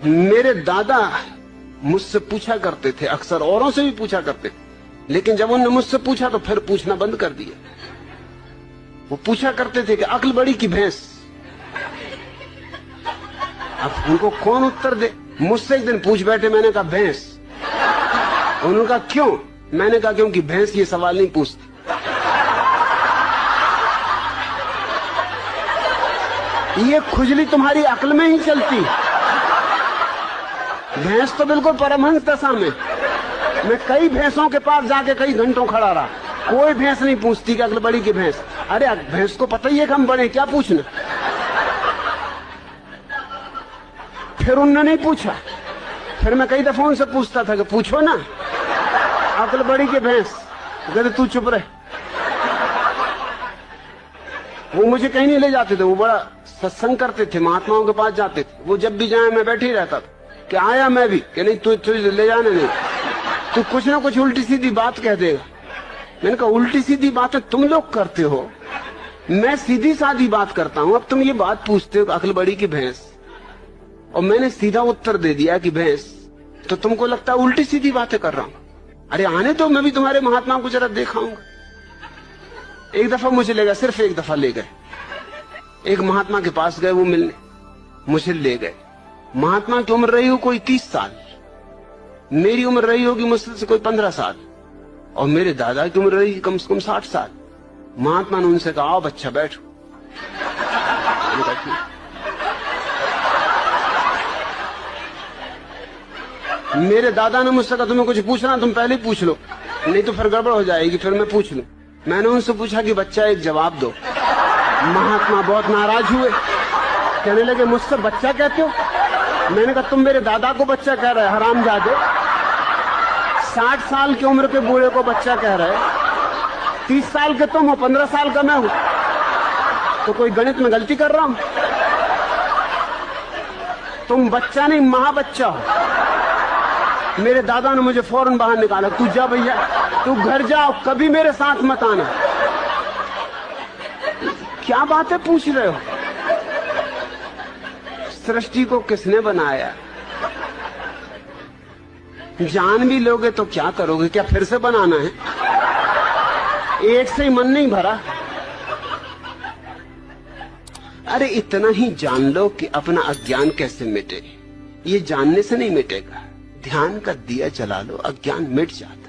मेरे दादा मुझसे पूछा करते थे, अक्सर औरों से भी पूछा करते थे, लेकिन जब उन्होंने मुझसे पूछा तो फिर पूछना बंद कर दिया। वो पूछा करते थे कि अक्ल बड़ी की भैंस। अब उनको कौन उत्तर दे। मुझसे एक दिन पूछ बैठे, मैंने कहा भैंस। उन्होंने कहा क्यों? मैंने कहा क्योंकि भैंस ये सवाल नहीं पूछती। ये खुजली तुम्हारी अक्ल में ही चलती। भैंस तो बिल्कुल परमहंस दशा में। मैं कई भैंसों के पास जाके कई घंटों खड़ा रहा, कोई भैंस नहीं पूछती कि अक्ल बड़ी की भैंस। अरे भैंस को पता ही है कि हम बड़े, क्या पूछना। फिर उन्होंने नहीं पूछा। फिर मैं कई दफा उनसे पूछता था कि पूछो ना अक्ल बड़ी की भैंस। कहते तू चुप रहे। वो मुझे कहीं नहीं ले जाते थे, वो बड़ा सत्संग करते थे, महात्माओं के पास जाते थे। वो जब भी जाए मैं बैठे ही रहता था कि आया मैं भी, कि नहीं तू ले जाने नहीं, तू कुछ ना कुछ उल्टी सीधी बात कह देगा। मैंने कहा उल्टी सीधी बातें तुम लोग करते हो, मैं सीधी सादी बात करता हूं। अब तुम ये बात पूछते हो अक्ल बड़ी की भैंस, और मैंने सीधा उत्तर दे दिया कि भैंस, तो तुमको लगता है उल्टी सीधी बातें कर रहा हूं। अरे आने तो, मैं भी तुम्हारे महात्मा को जरा दिखाऊंगा। एक दफा मुझे ले गए, सिर्फ एक दफा ले गए। एक महात्मा के पास गए वो मिलने, मुझे ले गए। महात्मा की उम्र रही हो कोई 30 साल, मेरी उम्र रही होगी मुझसे से कोई 15 साल, और मेरे दादा की उम्र रही कम से कम 60 साल। महात्मा ने उनसे कहा आओ बच्चा बैठो। मेरे दादा ने मुझसे कहा तुम्हें कुछ पूछना तुम पहले ही पूछ लो, नहीं तो फिर गड़बड़ हो जाएगी, फिर मैं पूछ लूं। मैंने उनसे पूछा कि बच्चा एक जवाब दो। महात्मा बहुत नाराज हुए, कहने लगे मुझसे बच्चा कहते हो? मैंने कहा तुम मेरे दादा को बच्चा कह रहे हरामजादे, 60 साल की उम्र के बूढ़े को बच्चा कह रहे, 30 साल के तुम हो, 15 साल का मैं हूं, तो कोई गणित में गलती कर रहा हूं? तुम बच्चा नहीं महाबच्चा हो। मेरे दादा ने मुझे फौरन बाहर निकाला, तू जा भैया, तू घर जाओ, कभी मेरे साथ मत आना। क्या बातें पूछ रहे हो? सृष्टि को किसने बनाया? जान भी लोगे तो क्या करोगे? क्या फिर से बनाना है? एक से ही मन नहीं भरा। अरे इतना ही जान लो कि अपना अज्ञान कैसे मिटे। ये जानने से नहीं मिटेगा, ध्यान का दिया जला लो, अज्ञान मिट जाता।